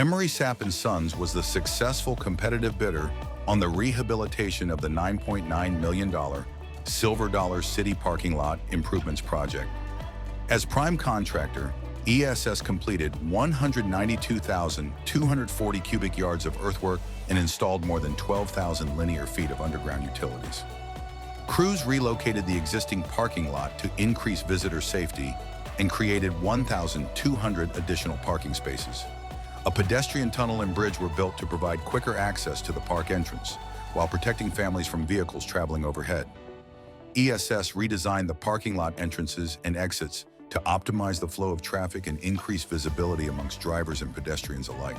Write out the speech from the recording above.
Emery, Sapp and Sons was the successful competitive bidder on the rehabilitation of the $9.9 million Silver Dollar City Parking Lot Improvements Project. As prime contractor, ESS completed 192,240 cubic yards of earthwork and installed more than 12,000 linear feet of underground utilities. Crews relocated the existing parking lot to increase visitor safety and created 1,200 additional parking spaces. A pedestrian tunnel and bridge were built to provide quicker access to the park entrance, while protecting families from vehicles traveling overhead. ESS redesigned the parking lot entrances and exits to optimize the flow of traffic and increase visibility amongst drivers and pedestrians alike.